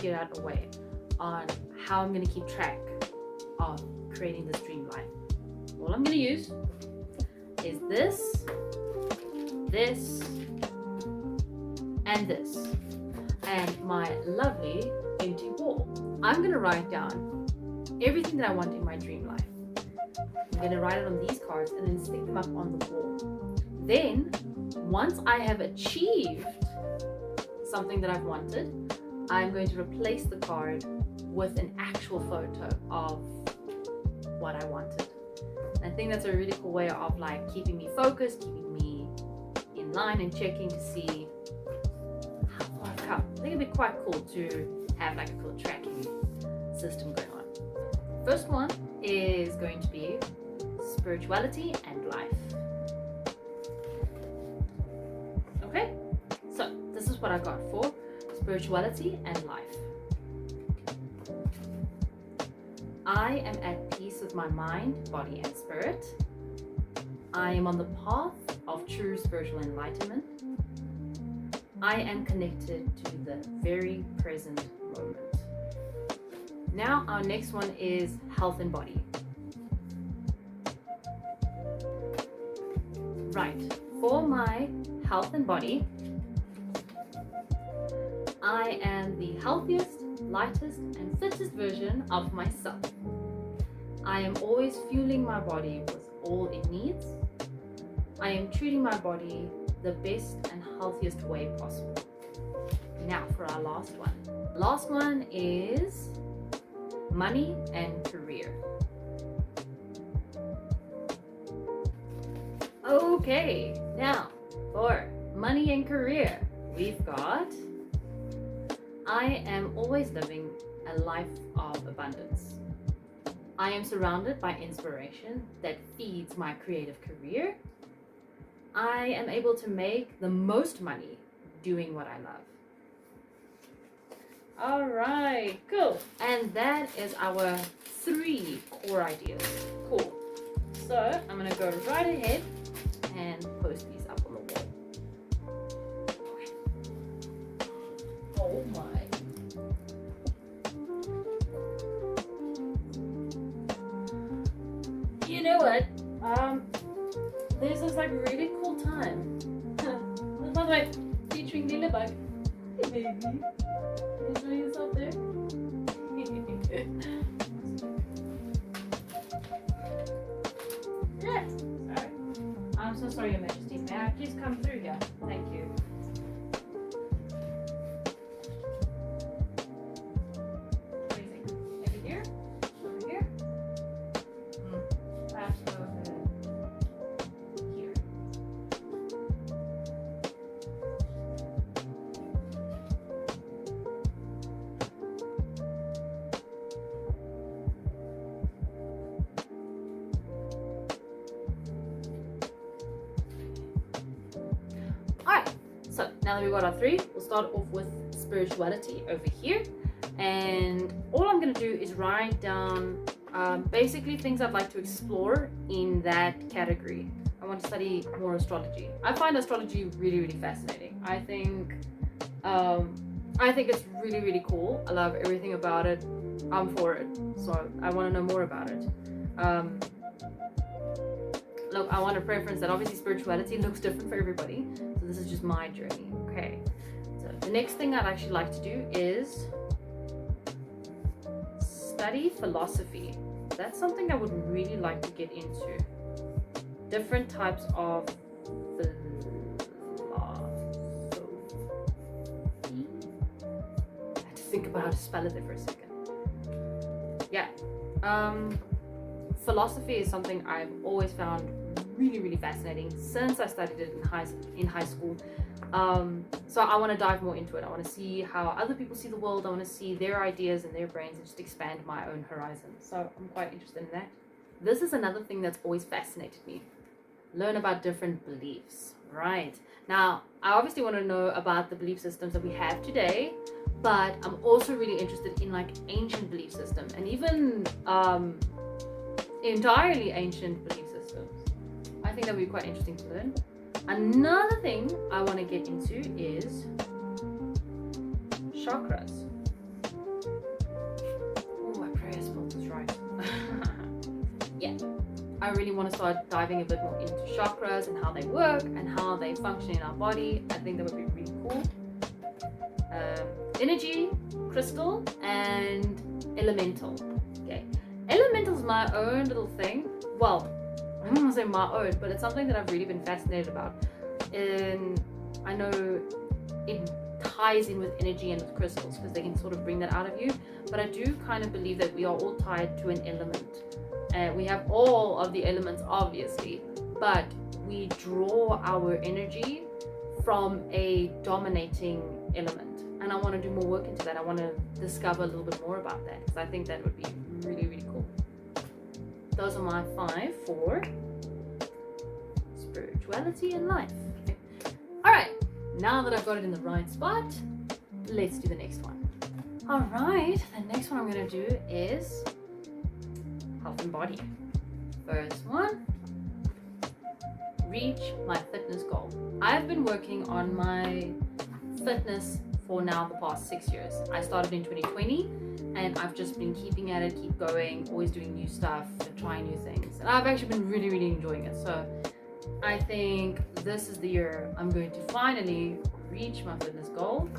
figured out a way on how I'm going to keep track of creating this dream life. All I'm going to use is this, and this, and my lovely empty wall. I'm going to write down everything that I want in my dream life. I'm going to write it on these cards and then stick them up on the wall. Then, once I have achieved something that I've wanted, I'm going to replace the card with an actual photo of what I wanted. And I think that's a really cool way of like keeping me focused, keeping me in line and checking to see how far I've come. I think it'd be quite cool to have like a cool tracking system going on. First one is going to be spirituality and life. Okay, so this is what I got for spirituality and life. I am at peace with my mind, body, and spirit. I am on the path of true spiritual enlightenment. I am connected to the very present moment. Now, our next one is health and body. Right, for my health and body, I am the healthiest, lightest, and fittest version of myself. I am always fueling my body with all it needs. I am treating my body the best and healthiest way possible. Now for our last one. Last one is money and career. Okay, now for money and career, we've got I am always living a life of abundance. I am surrounded by inspiration that feeds my creative career. I am able to make the most money doing what I love. All right, cool. And that is our 3 core ideas. Cool. So I'm gonna go right ahead and post these up on the wall. Okay. Oh my. You know what? This is like a really cool time. By the way, featuring Lilybug. Hey baby. Enjoy yourself there. Yes. Sorry. I'm so sorry, Your Majesty. May I please come through here? Thank you. What do you think? Maybe here? Over here? Perhaps over here. Alright, so now that we've got our 3, we'll start off with spirituality over here. And all I'm going to do is write down basically things I'd like to explore in that category. I want to study more astrology. I find astrology really, really fascinating. I think it's really, really cool. I love everything about it. I'm for it. So I want to know more about it. Look, I want a preference that obviously spirituality looks different for everybody. So this is just my journey. Okay. So the next thing I'd actually like to do is study philosophy. That's something I would really like to get into. Different types of philosophy. I had to think about how to spell it there for a second. Yeah. Philosophy is something I've always found really, really fascinating since I studied it in high school. So I want to dive more into it. I want to see how other people see the world. I want to see their ideas and their brains and just expand my own horizon. So I'm quite interested in that. This is another thing that's always fascinated me. Learn about different beliefs. Right. Now, I obviously want to know about the belief systems that we have today, but I'm also really interested in like ancient belief systems and even entirely ancient belief systems. I think that would be quite interesting to learn. Another thing I want to get into is chakras. I really want to start diving a bit more into chakras and how they work and how they function in our body. I think that would be really cool. Energy, crystal, and elemental. Okay, elemental is my own little thing. Well, I don't want to say my own, but it's something that I've really been fascinated about. And I know it ties in with energy and with crystals because they can sort of bring that out of you. But I do kind of believe that we are all tied to an element. We have all of the elements, obviously, but we draw our energy from a dominating element. And I want to do more work into that. I want to discover a little bit more about that because I think that would be really, really cool. Those are my 5 for spirituality and life. Okay. All right, now that I've got it in the right spot, let's do the next one. All right, the next one I'm going to do is health and body. First one, reach my fitness goal. I've been working on my fitness for now the past 6 years. I started in 2020 and I've just been keeping at it, keep going, always doing new stuff, trying new things. And I've actually been really, really enjoying it. So I think this is the year I'm going to finally reach my fitness goal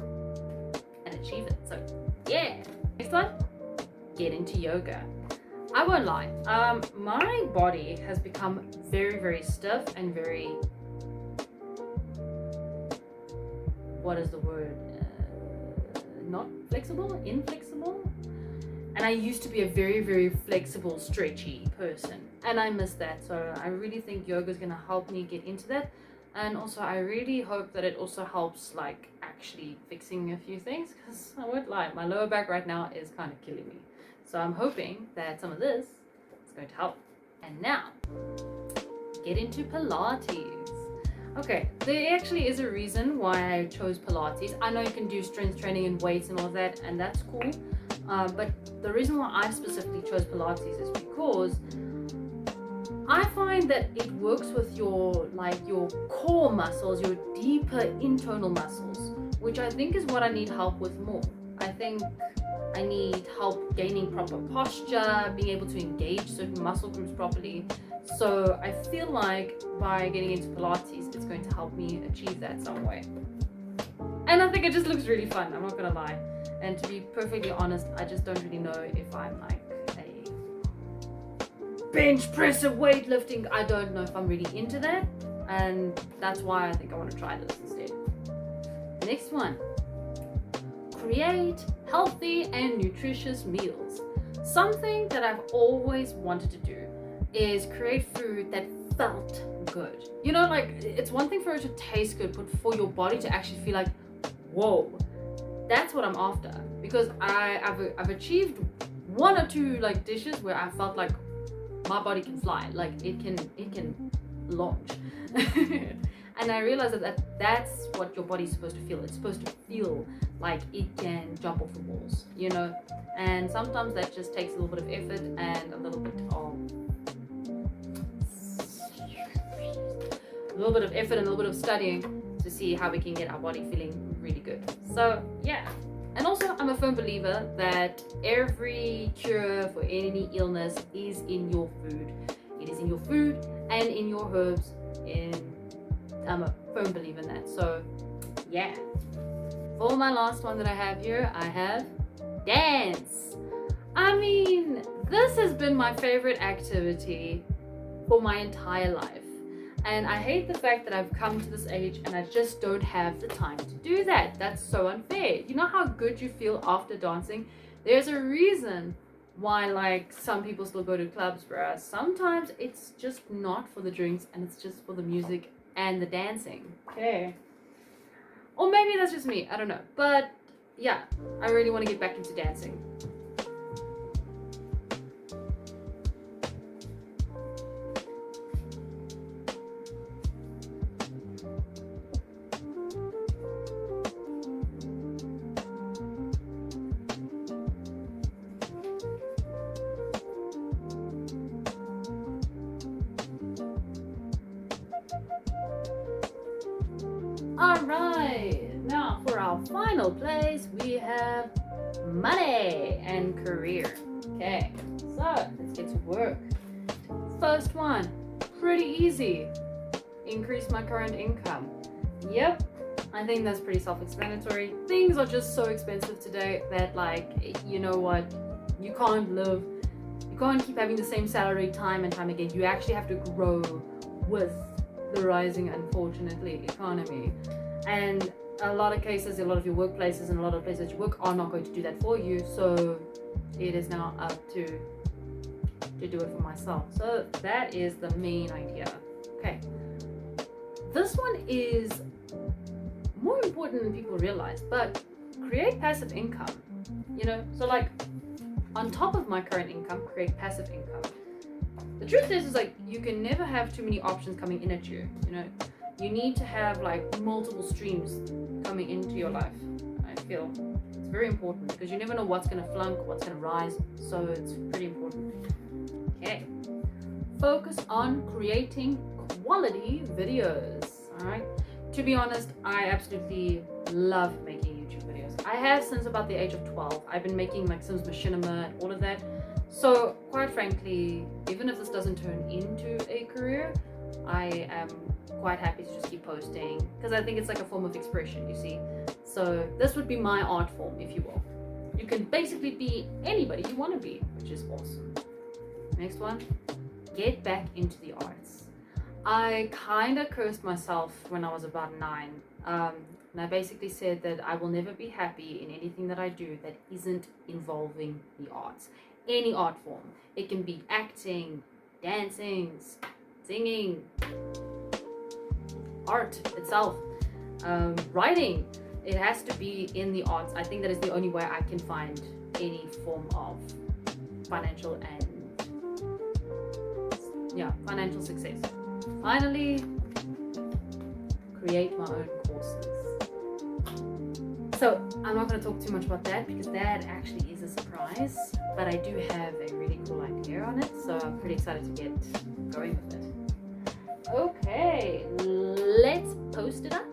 and achieve it. So yeah. Next one, get into yoga. I won't lie, my body has become very, very stiff and very, what is the word? Not flexible, inflexible. And I used to be a very, very flexible, stretchy person, and I miss that. So I really think yoga is going to help me get into that. And also I really hope that it also helps like actually fixing a few things, because I won't lie, my lower back right now is kind of killing me. So I'm hoping that some of this is going to help. And now, get into Pilates. Okay, there actually is a reason why I chose Pilates. I know you can do strength training and weights and all that, and that's cool. But the reason why I specifically chose Pilates is because I find that it works with your core muscles, your deeper internal muscles, which I think is what I need help with more. I think I need help gaining proper posture, being able to engage certain muscle groups properly. So I feel like by getting into Pilates, it's going to help me achieve that some way. And I think it just looks really fun, I'm not gonna lie. And to be perfectly honest, I just don't really know if I'm like a bench presser weightlifting. I don't know if I'm really into that. And that's why I think I want to try this instead. Next one. Create healthy and nutritious meals. Something that I've always wanted to do is create food that felt good. You know, like it's one thing for it to taste good, but for your body to actually feel like, whoa, that's what I'm after. Because I've achieved 1 or 2 like dishes where I felt like my body can fly, like it can launch. And I realized that that's what your body's supposed to feel. It's supposed to feel like it can jump off the walls, you know. And sometimes that just takes a little bit of effort and a little bit of studying to see how we can get our body feeling really good. So yeah. And also I'm a firm believer that every cure for any illness is in your food. It is in your food and in your herbs. I'm a firm believer in that. So yeah. For my last one that I have here, I have dance. I mean, this has been my favorite activity for my entire life. And I hate the fact that I've come to this age and I just don't have the time to do that. That's so unfair. You know how good you feel after dancing? There's a reason why like some people still go to clubs, bruh. Sometimes it's just not for the drinks and it's just for the music and the dancing. Okay. Or maybe that's just me, I don't know. But yeah, I really want to get back into dancing. Alright, now for our final place, we have money and career. Okay, so let's get to work. First one, pretty easy. Increase my current income. Yep, I think that's pretty self-explanatory. Things are just so expensive today that, like, you know what, you can't keep having the same salary time and time again. You actually have to grow with the rising, unfortunately, economy. And a lot of cases, a lot of your workplaces and a lot of places you work are not going to do that for you. So it is now up to do it for myself. So that is the main idea. Okay. This one is more important than people realize, but create passive income. You know, so like on top of my current income, create passive income. The truth is like you can never have too many options coming in at you. You know, you need to have like multiple streams coming into your life. I feel it's very important because you never know what's going to flunk, what's going to rise. So it's pretty important. Okay. Focus on creating quality videos. All right. To be honest, I absolutely love making YouTube videos. I have since about the age of 12. I've been making like Sims Machinima and all of that. So quite frankly, even if this doesn't turn into a career, I am quite happy to just keep posting because I think it's like a form of expression, you see. So this would be my art form, if you will. You can basically be anybody you want to be, which is awesome. Next one, get back into the arts. I kind of cursed myself when I was about 9. And I basically said that I will never be happy in anything that I do that isn't involving the arts. Any art form. It can be acting, dancing, singing, art itself, writing. It has to be in the arts. I think that is the only way I can find any form of financial success. Finally, create my own courses. So I'm not going to talk too much about that because that actually is a surprise, but I do have a really cool idea on it, so I'm pretty excited to get going with it. Okay, let's post it up.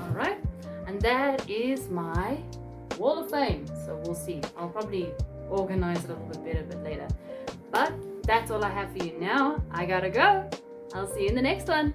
All right, and that is my Wall of Fame. So we'll see. I'll probably organize it a little bit better a bit later. But that's all I have for you now. I gotta go. I'll see you in the next one.